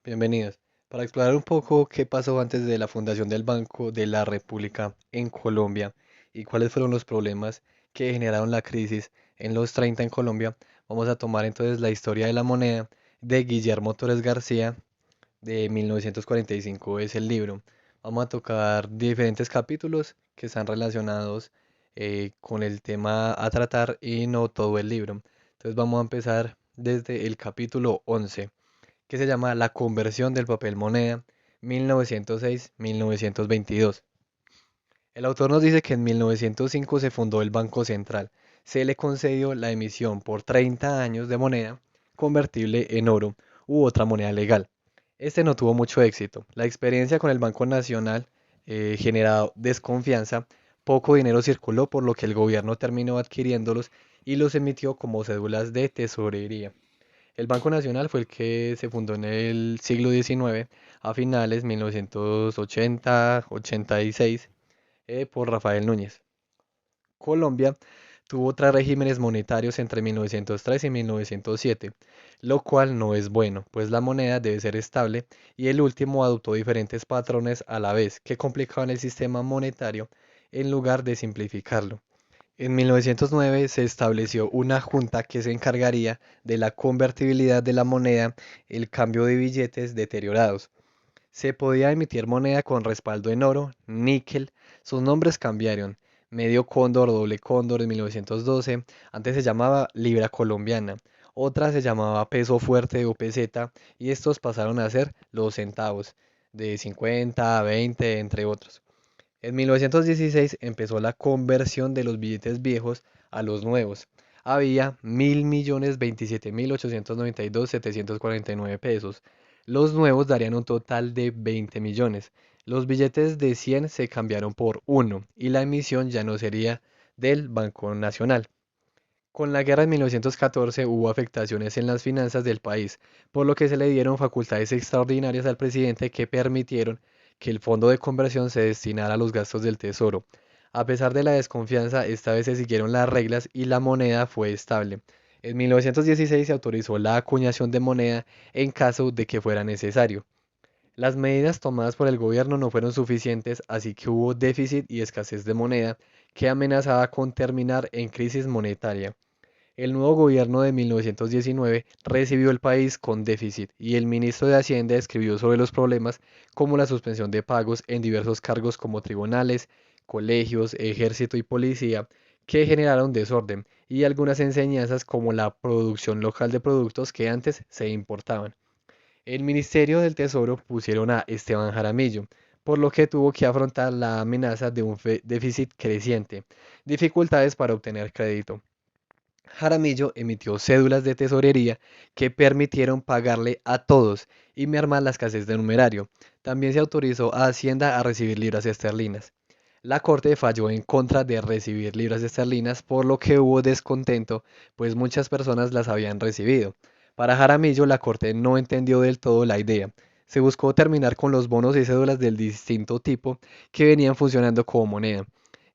Bienvenidos. Para explorar un poco qué pasó antes de la fundación del Banco de la República en Colombia y cuáles fueron los problemas que generaron la crisis en los 30 en Colombia, vamos a tomar entonces la historia de la moneda de Guillermo Torres García de 1945 es el libro. Vamos a tocar diferentes capítulos que están relacionados con el tema a tratar y no todo el libro. Entonces vamos a empezar desde el capítulo 11 que se llama La conversión del papel moneda 1906-1922. El autor nos dice que en 1905 se fundó el Banco Central. Se le concedió la emisión por 30 años de moneda convertible en oro u otra moneda legal. Este no tuvo mucho éxito. La experiencia con el Banco Nacional generó desconfianza, poco dinero circuló por lo que el gobierno terminó adquiriéndolos y los emitió como cédulas de tesorería. El Banco Nacional fue el que se fundó en el siglo XIX, a finales 1980-86, por Rafael Núñez. Colombia tuvo tres regímenes monetarios entre 1903 y 1907, lo cual no es bueno, pues la moneda debe ser estable y el último adoptó diferentes patrones a la vez que complicaban el sistema monetario en lugar de simplificarlo. En 1909 se estableció una junta que se encargaría de la convertibilidad de la moneda, el cambio de billetes deteriorados. Se podía emitir moneda con respaldo en oro, níquel, sus nombres cambiaron. Medio cóndor o doble cóndor en 1912, antes se llamaba libra colombiana, otra se llamaba peso fuerte o peseta y estos pasaron a ser los centavos, de 50 a 20, entre otros. En 1916 empezó la conversión de los billetes viejos a los nuevos. Había 1.027.892.749 pesos. Los nuevos darían un total de 20 millones. Los billetes de 100 se cambiaron por uno y la emisión ya no sería del Banco Nacional. Con la guerra de 1914 hubo afectaciones en las finanzas del país, por lo que se le dieron facultades extraordinarias al presidente que permitieron que el fondo de conversión se destinara a los gastos del tesoro. A pesar de la desconfianza, esta vez se siguieron las reglas y la moneda fue estable. En 1916 se autorizó la acuñación de moneda en caso de que fuera necesario. Las medidas tomadas por el gobierno no fueron suficientes, así que hubo déficit y escasez de moneda que amenazaba con terminar en crisis monetaria. El nuevo gobierno de 1919 recibió el país con déficit y el ministro de Hacienda escribió sobre los problemas como la suspensión de pagos en diversos cargos como tribunales, colegios, ejército y policía, que generaron desorden, y algunas enseñanzas como la producción local de productos que antes se importaban. El Ministerio del Tesoro pusieron a Esteban Jaramillo, por lo que tuvo que afrontar la amenaza de un déficit creciente, dificultades para obtener crédito. Jaramillo emitió cédulas de tesorería que permitieron pagarle a todos y mermar la escasez de numerario. También se autorizó a Hacienda a recibir libras esterlinas. La Corte falló en contra de recibir libras esterlinas, por lo que hubo descontento, pues muchas personas las habían recibido. Para Jaramillo, la Corte no entendió del todo la idea. Se buscó terminar con los bonos y cédulas del distinto tipo que venían funcionando como moneda.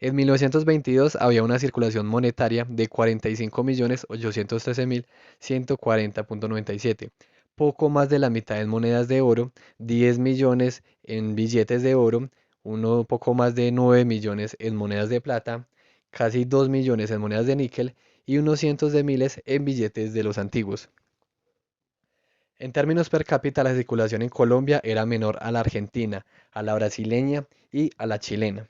En 1922 había una circulación monetaria de 45.813.140.97, poco más de la mitad en monedas de oro, 10 millones en billetes de oro, uno poco más de 9 millones en monedas de plata, casi 2 millones en monedas de níquel y unos cientos de miles en billetes de los antiguos. En términos per cápita, la circulación en Colombia era menor a la argentina, a la brasileña y a la chilena.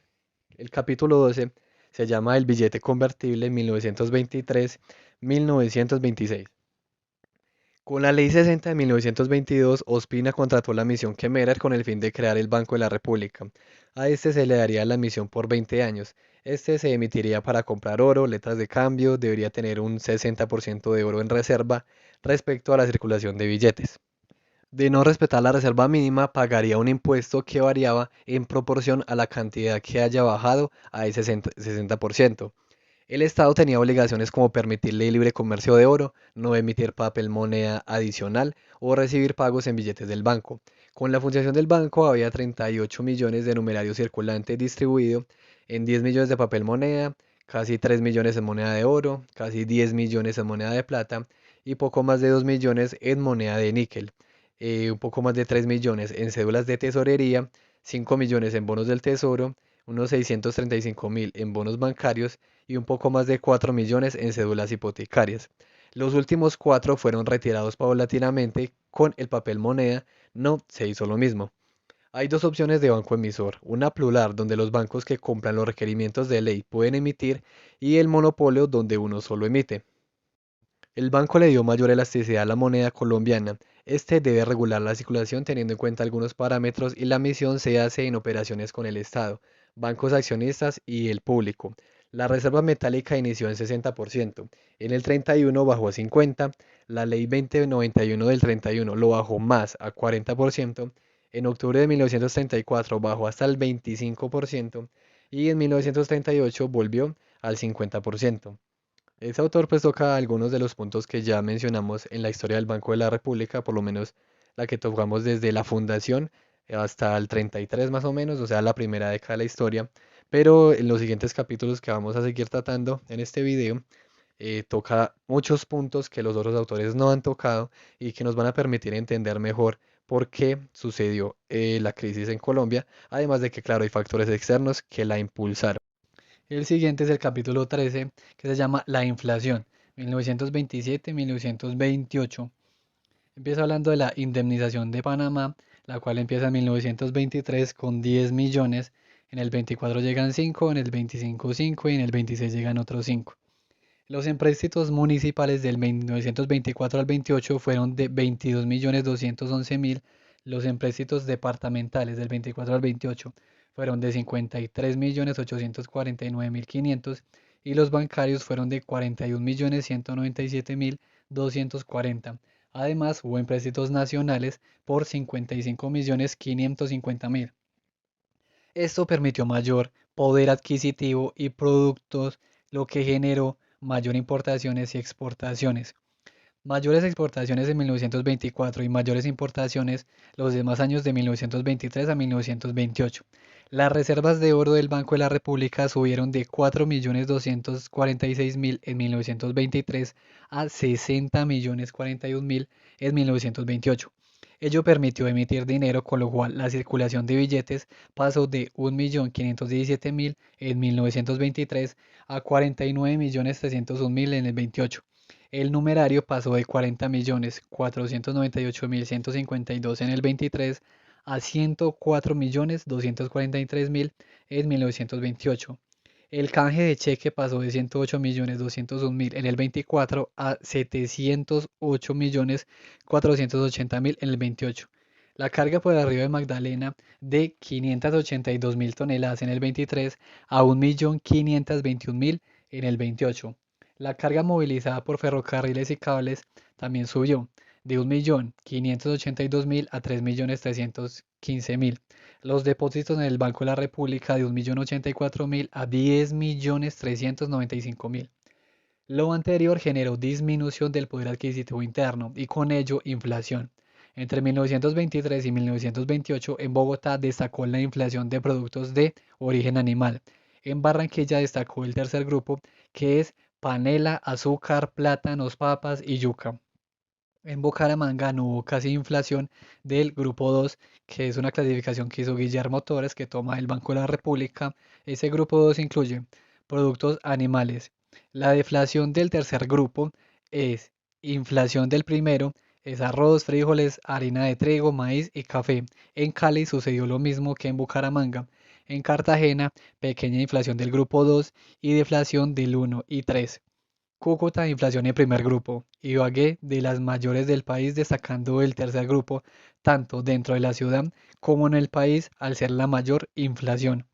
El capítulo 12 se llama El billete convertible 1923-1926. Con la Ley 60 de 1922, Ospina contrató la misión Kemmerer con el fin de crear el Banco de la República. A este se le daría la misión por 20 años. Este se emitiría para comprar oro, letras de cambio, debería tener un 60% de oro en reserva respecto a la circulación de billetes. De no respetar la reserva mínima, pagaría un impuesto que variaba en proporción a la cantidad que haya bajado a ese 60%. El Estado tenía obligaciones como permitirle el libre comercio de oro, no emitir papel moneda adicional o recibir pagos en billetes del banco. Con la fundación del banco había 38 millones de numerario circulante distribuido en 10 millones de papel moneda, casi 3 millones en moneda de oro, casi 10 millones en moneda de plata y poco más de 2 millones en moneda de níquel. un poco más de 3 millones en cédulas de tesorería, 5 millones en bonos del tesoro, unos 635.000 en bonos bancarios y un poco más de 4 millones en cédulas hipotecarias. Los últimos 4 fueron retirados paulatinamente con el papel moneda, no se hizo lo mismo. Hay dos opciones de banco emisor, una plural donde los bancos que cumplan los requerimientos de ley pueden emitir y el monopolio donde uno solo emite. El banco le dio mayor elasticidad a la moneda colombiana. Este debe regular la circulación teniendo en cuenta algunos parámetros y la emisión se hace en operaciones con el Estado, bancos accionistas y el público. La reserva metálica inició en 60%, en el 31 bajó a 50%, la ley 2091 del 31 lo bajó más a 40%, en octubre de 1934 bajó hasta el 25% y en 1938 volvió al 50%. Ese autor pues toca algunos de los puntos que ya mencionamos en la historia del Banco de la República, por lo menos la que tocamos desde la fundación hasta el 33 más o menos, o sea, la primera década de la historia. Pero en los siguientes capítulos que vamos a seguir tratando en este video, toca muchos puntos que los otros autores no han tocado y que nos van a permitir entender mejor por qué sucedió la crisis en Colombia, además de que, claro, hay factores externos que la impulsaron. El siguiente es el capítulo 13, que se llama La inflación, 1927-1928. Empieza hablando de la indemnización de Panamá, la cual empieza en 1923 con 10 millones, en el 24 llegan 5, en el 25 5 y en el 26 llegan otros 5. Los empréstitos municipales del 1924 al 28 fueron de 22.211.000. Los empréstitos departamentales del 24 al 28 fueron de 53.849.500 y los bancarios fueron de 41.197.240. Además, hubo empréstitos nacionales por 55.550.000. Esto permitió mayor poder adquisitivo y productos, lo que generó mayor importaciones y exportaciones. Mayores exportaciones en 1924 y mayores importaciones los demás años de 1923 a 1928. Las reservas de oro del Banco de la República subieron de 4.246.000 en 1923 a 60.041.000 en 1928. Ello permitió emitir dinero, con lo cual la circulación de billetes pasó de 1.517.000 en 1923 a 49.301.000 en el 28. El numerario pasó de 40.498.152 en el 23 a 104.243.000 en 1928. El canje de cheque pasó de 108.201.000 en el 24 a 708.480.000 en el 28. La carga por el río de Magdalena de 582.000 toneladas en el 23 a 1.521.000 en el 28. La carga movilizada por ferrocarriles y cables también subió de 1.582.000 a 3.315.000. Los depósitos en el Banco de la República de 1.084.000 a 10.395.000. Lo anterior generó disminución del poder adquisitivo interno y con ello inflación. Entre 1923 y 1928 en Bogotá destacó la inflación de productos de origen animal. En Barranquilla destacó el tercer grupo, que es panela, azúcar, plátanos, papas y yuca. En Bucaramanga no hubo casi inflación del grupo 2, que es una clasificación que hizo Guillermo Torres, que toma el Banco de la República. Ese grupo 2 incluye productos animales. La deflación del tercer grupo es inflación del primero, es arroz, frijoles, harina de trigo, maíz y café. En Cali sucedió lo mismo que en Bucaramanga. En Cartagena, pequeña inflación del grupo 2 y deflación del 1 y 3. Cúcuta, inflación en primer grupo. Ibagué, de las mayores del país, destacando el tercer grupo, tanto dentro de la ciudad como en el país, al ser la mayor inflación.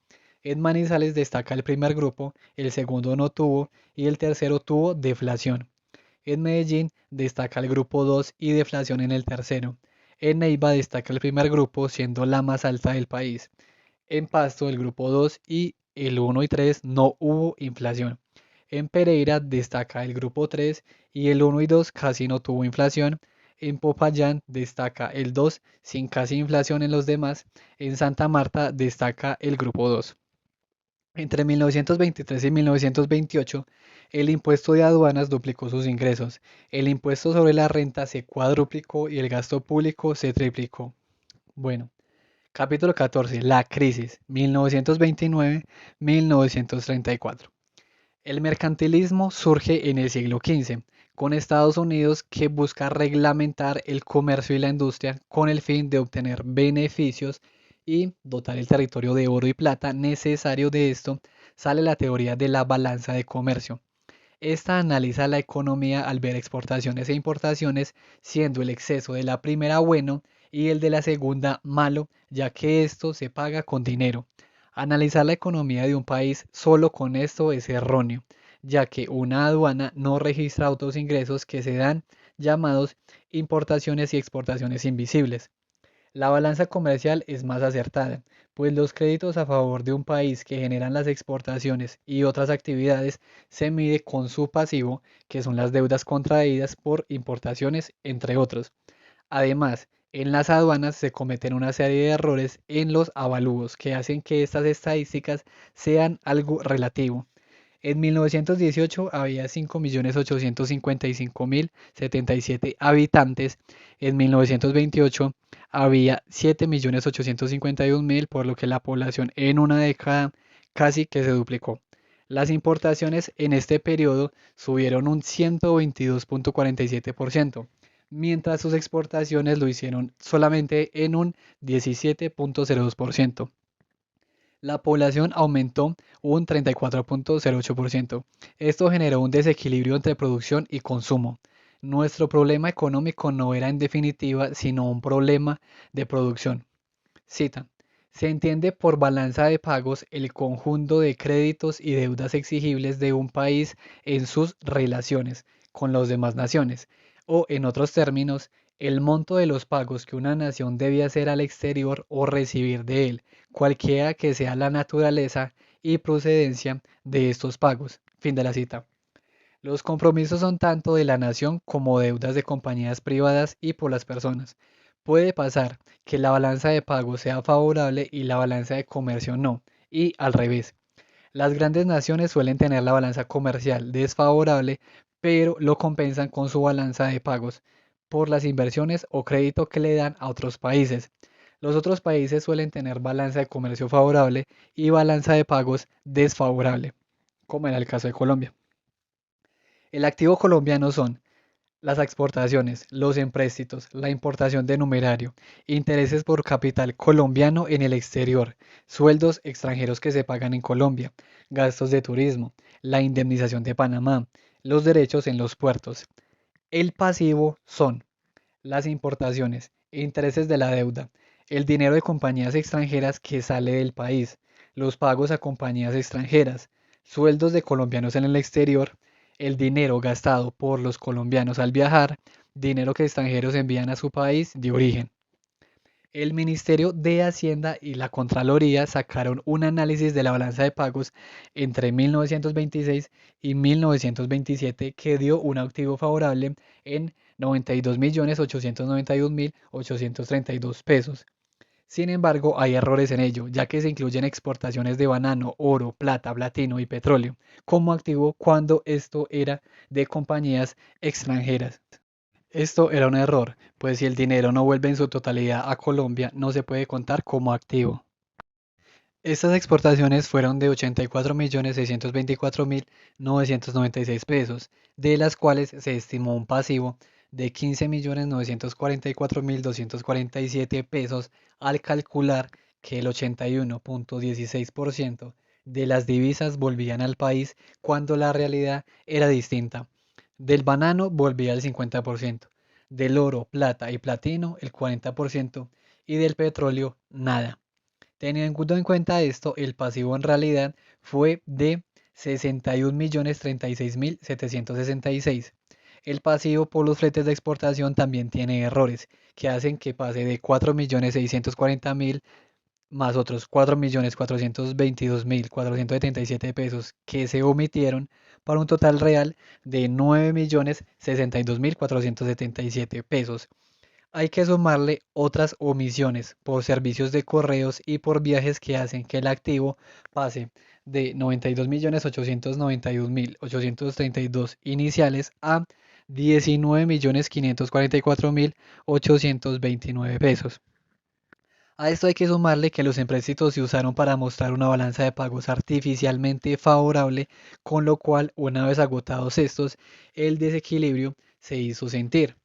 En Manizales destaca el primer grupo, el segundo no tuvo y el tercero tuvo deflación. En Medellín destaca el grupo 2 y deflación en el tercero. En Neiva destaca el primer grupo, siendo la más alta del país. En Pasto, el grupo 2 y el 1 y 3 no hubo inflación. En Pereira destaca el grupo 3 y el 1 y 2 casi no tuvo inflación. En Popayán destaca el 2 sin casi inflación en los demás. En Santa Marta destaca el grupo 2. Entre 1923 y 1928, el impuesto de aduanas duplicó sus ingresos, el impuesto sobre la renta se cuadruplicó y el gasto público se triplicó. Bueno, capítulo 14. La crisis, 1929-1934. El mercantilismo surge en el siglo XV, con Estados Unidos que busca reglamentar el comercio y la industria con el fin de obtener beneficios y dotar el territorio de oro y plata necesario. De esto sale la teoría de la balanza de comercio. Esta analiza la economía al ver exportaciones e importaciones, siendo el exceso de la primera bueno y el de la segunda malo, ya que esto se paga con dinero. Analizar la economía de un país solo con esto es erróneo, ya que una aduana no registra otros ingresos que se dan llamados importaciones y exportaciones invisibles. La balanza comercial es más acertada, pues los créditos a favor de un país que generan las exportaciones y otras actividades se mide con su pasivo, que son las deudas contraídas por importaciones, entre otros. Además, en las aduanas se cometen una serie de errores en los avalúos que hacen que estas estadísticas sean algo relativo. En 1918 había 5.855.077 habitantes. En 1928 había 7.851.000, por lo que la población en una década casi que se duplicó. Las importaciones en este periodo subieron un 122.47%, mientras sus exportaciones lo hicieron solamente en un 17.02%. La población aumentó un 34.08%. Esto generó un desequilibrio entre producción y consumo. Nuestro problema económico no era en definitiva sino un problema de producción. Cita. Se entiende por balanza de pagos el conjunto de créditos y deudas exigibles de un país en sus relaciones con las demás naciones, o en otros términos, el monto de los pagos que una nación debe hacer al exterior o recibir de él, cualquiera que sea la naturaleza y procedencia de estos pagos. Fin de la cita. Los compromisos son tanto de la nación como deudas de compañías privadas y por las personas. Puede pasar que la balanza de pagos sea favorable y la balanza de comercio no, y al revés. Las grandes naciones suelen tener la balanza comercial desfavorable, pero lo compensan con su balanza de pagos por las inversiones o crédito que le dan a otros países. Los otros países suelen tener balanza de comercio favorable y balanza de pagos desfavorable, como era el caso de Colombia. El activo colombiano son las exportaciones, los empréstitos, la importación de numerario, intereses por capital colombiano en el exterior, sueldos extranjeros que se pagan en Colombia, gastos de turismo, la indemnización de Panamá, los derechos en los puertos. El pasivo son las importaciones, intereses de la deuda, el dinero de compañías extranjeras que sale del país, los pagos a compañías extranjeras, sueldos de colombianos en el exterior, el dinero gastado por los colombianos al viajar, dinero que extranjeros envían a su país de origen. El Ministerio de Hacienda y la Contraloría sacaron un análisis de la balanza de pagos entre 1926 y 1927 que dio un activo favorable en 92.891.832 pesos. Sin embargo, hay errores en ello, ya que se incluyen exportaciones de banano, oro, plata, platino y petróleo como activo cuando esto era de compañías extranjeras. Esto era un error, pues si el dinero no vuelve en su totalidad a Colombia, no se puede contar como activo. Estas exportaciones fueron de 84.624.996 pesos, de las cuales se estimó un pasivo de 15.944.247 pesos al calcular que el 81.16% de las divisas volvían al país cuando la realidad era distinta. Del banano volvía el 50%, del oro, plata y platino el 40% y del petróleo nada. Teniendo en cuenta esto, el pasivo en realidad fue de 61.036.766. El pasivo por los fletes de exportación también tiene errores que hacen que pase de 4.640.000 más otros 4.422.477 pesos que se omitieron para un total real de 9.062.477 pesos. Hay que sumarle otras omisiones por servicios de correos y por viajes que hacen que el activo pase de 92.891.832 iniciales a 19.544.829 pesos. A esto hay que sumarle que los empréstitos se usaron para mostrar una balanza de pagos artificialmente favorable, con lo cual, una vez agotados estos, el desequilibrio se hizo sentir.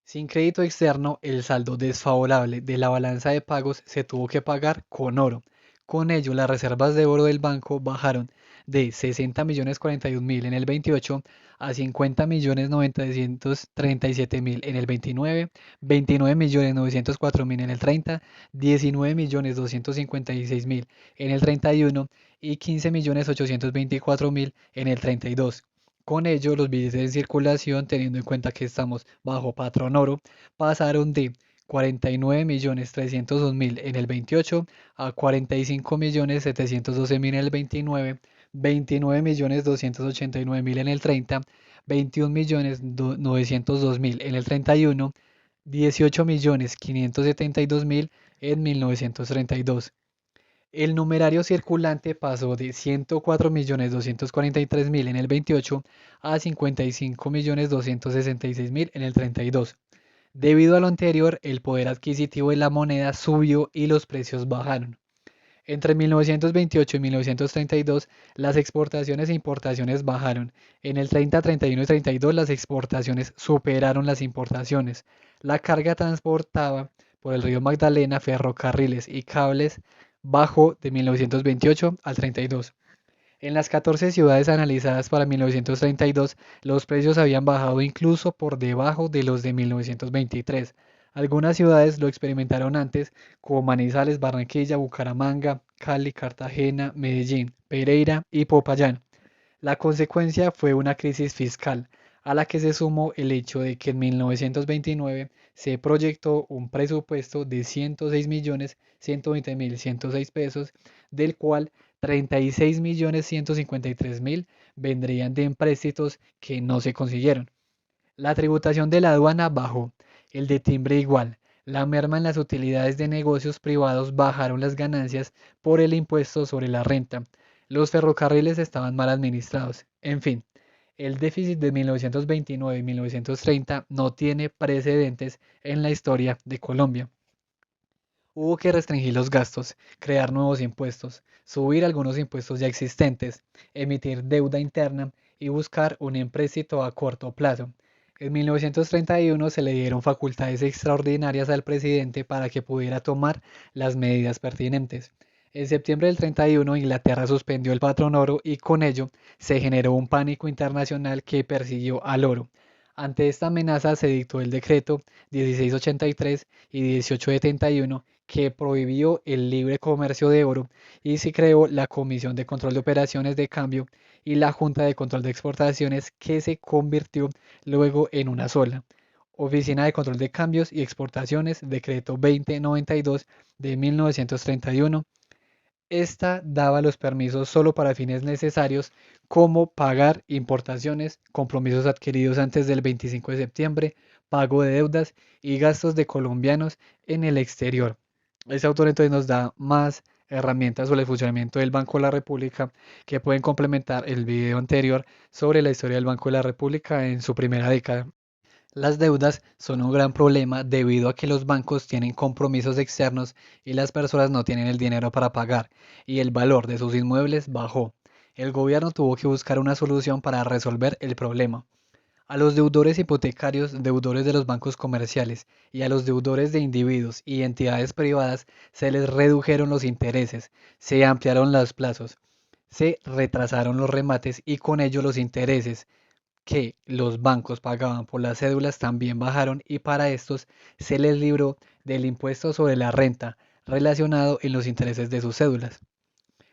Sin crédito externo, el saldo desfavorable de la balanza de pagos se tuvo que pagar con oro. Con ello, las reservas de oro del banco bajaron de 60.041.000 en el 28 a 50.937.000 en el 29, 29.904.000 en el 30, 19.256.000 en el 31 y 15.824.000 en el 32. Con ello, los billetes en circulación, teniendo en cuenta que estamos bajo patrón oro, pasaron de 49.302.000 en el 28 a 45.712.000 en el 29, 29.289.000 en el 30, 21.902.000 en el 31, 18.572.000 en 1932. El numerario circulante pasó de 104.243.000 en el 28 a 55.266.000 en el 32. Debido a lo anterior, el poder adquisitivo de la moneda subió y los precios bajaron. Entre 1928 y 1932, las exportaciones e importaciones bajaron. En el 30, 31 y 32, las exportaciones superaron las importaciones. La carga transportada por el río Magdalena, ferrocarriles y cables bajó de 1928 al 32. En las 14 ciudades analizadas para 1932, los precios habían bajado incluso por debajo de los de 1923. Algunas ciudades lo experimentaron antes, como Manizales, Barranquilla, Bucaramanga, Cali, Cartagena, Medellín, Pereira y Popayán. La consecuencia fue una crisis fiscal, a la que se sumó el hecho de que en 1929 se proyectó un presupuesto de 106.120.106 pesos, del cual 36.153.000 vendrían de empréstitos que no se consiguieron. La tributación de la aduana bajó, el de timbre igual. La merma en las utilidades de negocios privados bajaron las ganancias por el impuesto sobre la renta. Los ferrocarriles estaban mal administrados. En fin, el déficit de 1929 y 1930 no tiene precedentes en la historia de Colombia. Hubo que restringir los gastos, crear nuevos impuestos, subir algunos impuestos ya existentes, emitir deuda interna y buscar un empréstito a corto plazo. En 1931 se le dieron facultades extraordinarias al presidente para que pudiera tomar las medidas pertinentes. En septiembre del 31, Inglaterra suspendió el patrón oro y con ello se generó un pánico internacional que persiguió al oro. Ante esta amenaza se dictó el decreto 1683 y 1871 que prohibió el libre comercio de oro y se creó la Comisión de Control de Operaciones de Cambio y la Junta de Control de Exportaciones, que se convirtió luego en una sola. Oficina de Control de Cambios y Exportaciones, Decreto 2092 de 1931. Esta daba los permisos solo para fines necesarios como pagar importaciones, compromisos adquiridos antes del 25 de septiembre, pago de deudas y gastos de colombianos en el exterior. Este autor entonces nos da más herramientas sobre el funcionamiento del Banco de la República que pueden complementar el video anterior sobre la historia del Banco de la República en su primera década. Las deudas son un gran problema debido a que los bancos tienen compromisos externos y las personas no tienen el dinero para pagar, y el valor de sus inmuebles bajó. El gobierno tuvo que buscar una solución para resolver el problema. A los deudores hipotecarios, deudores de los bancos comerciales, y a los deudores de individuos y entidades privadas se les redujeron los intereses, se ampliaron los plazos, se retrasaron los remates y con ello los intereses que los bancos pagaban por las cédulas también bajaron, y para estos se les libró del impuesto sobre la renta relacionado en los intereses de sus cédulas.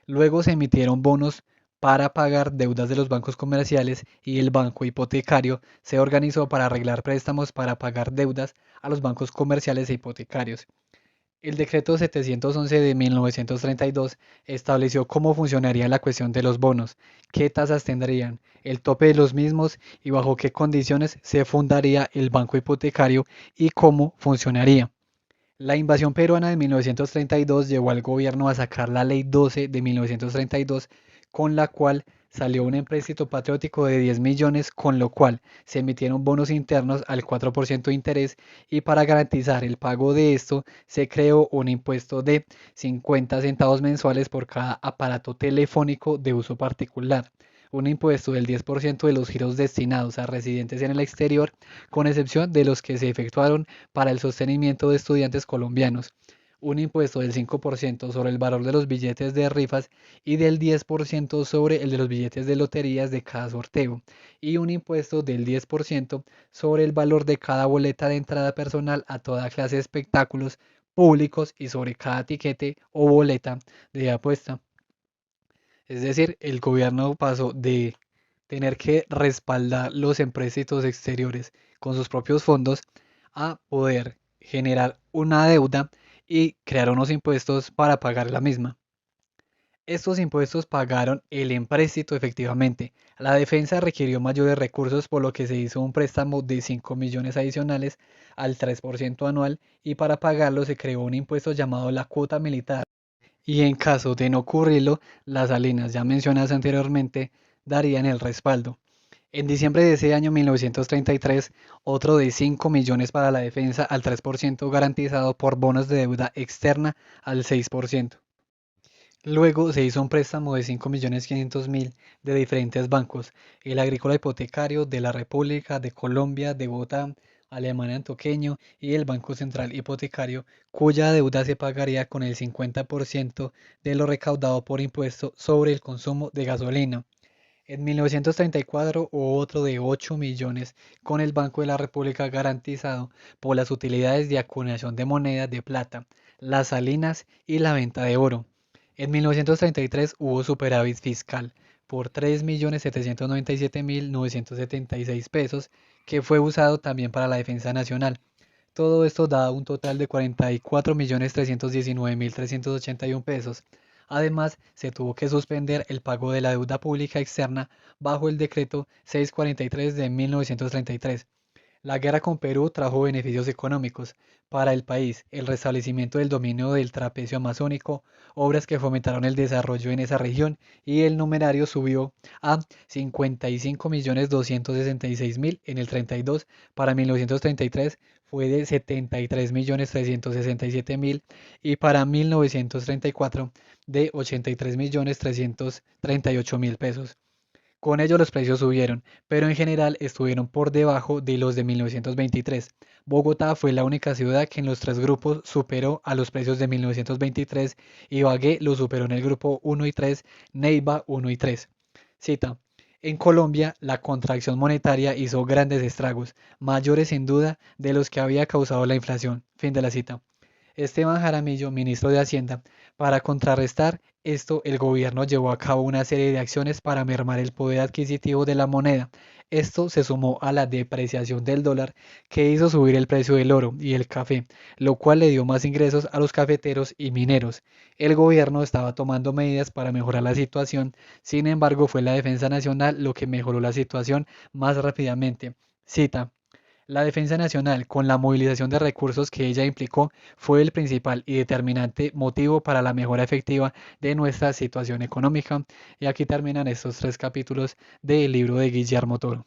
Luego se emitieron bonos para pagar deudas de los bancos comerciales y el banco hipotecario se organizó para arreglar préstamos para pagar deudas a los bancos comerciales e hipotecarios. El decreto 711 de 1932 estableció cómo funcionaría la cuestión de los bonos, qué tasas tendrían, el tope de los mismos y bajo qué condiciones se fundaría el banco hipotecario y cómo funcionaría. La invasión peruana de 1932 llevó al gobierno a sacar la Ley 12 de 1932, con la cual salió un empréstito patriótico de 10 millones, con lo cual se emitieron bonos internos al 4% de interés, y para garantizar el pago de esto se creó un impuesto de 50 centavos mensuales por cada aparato telefónico de uso particular, un impuesto del 10% de los giros destinados a residentes en el exterior, con excepción de los que se efectuaron para el sostenimiento de estudiantes colombianos, un impuesto del 5% sobre el valor de los billetes de rifas y del 10% sobre el de los billetes de loterías de cada sorteo, y un impuesto del 10% sobre el valor de cada boleta de entrada personal a toda clase de espectáculos públicos y sobre cada tiquete o boleta de apuesta. Es decir, el gobierno pasó de tener que respaldar los empréstitos exteriores con sus propios fondos a poder generar una deuda y crear unos impuestos para pagar la misma. Estos impuestos pagaron el empréstito efectivamente. La defensa requirió mayores recursos, por lo que se hizo un préstamo de 5 millones adicionales al 3% anual, y para pagarlo se creó un impuesto llamado la cuota militar. Y en caso de no ocurrirlo, las salinas ya mencionadas anteriormente darían el respaldo. En diciembre de ese año 1933, otro de 5 millones para la defensa al 3% garantizado por bonos de deuda externa al 6%. Luego se hizo un préstamo de 5.500.000 de diferentes bancos: el Agrícola Hipotecario, de la República de Colombia, de Bogotá, Alemania Antioqueño, y el Banco Central Hipotecario, cuya deuda se pagaría con el 50% de lo recaudado por impuesto sobre el consumo de gasolina. En 1934 hubo otro de 8 millones con el Banco de la República, garantizado por las utilidades de acuñación de moneda de plata, las salinas y la venta de oro. En 1933 hubo superávit fiscal por 3.797.976 pesos, que fue usado también para la defensa nacional. Todo esto da un total de 44.319.381 pesos. Además, se tuvo que suspender el pago de la deuda pública externa bajo el decreto 643 de 1933. La guerra con Perú trajo beneficios económicos para el país: el restablecimiento del dominio del trapecio amazónico, obras que fomentaron el desarrollo en esa región, y el numerario subió a 55.266.000 en el 32. Para 1933 fue de 73.367.000, y para 1934 de 83.338.000 pesos. Con ello los precios subieron, pero en general estuvieron por debajo de los de 1923. Bogotá fue la única ciudad que en los tres grupos superó a los precios de 1923, Ibagué lo superó en el grupo 1 y 3, Neiva 1 y 3. Cita: en Colombia, la contracción monetaria hizo grandes estragos, mayores sin duda de los que había causado la inflación. Fin de la cita. Esteban Jaramillo, ministro de Hacienda: para contrarrestar esto, el gobierno llevó a cabo una serie de acciones para mermar el poder adquisitivo de la moneda. Esto se sumó a la depreciación del dólar, que hizo subir el precio del oro y el café, lo cual le dio más ingresos a los cafeteros y mineros. El gobierno estaba tomando medidas para mejorar la situación, sin embargo fue la defensa nacional lo que mejoró la situación más rápidamente. Cita: la defensa nacional, con la movilización de recursos que ella implicó, fue el principal y determinante motivo para la mejora efectiva de nuestra situación económica. Y aquí terminan estos 3 capítulos del libro de Guillermo Toro.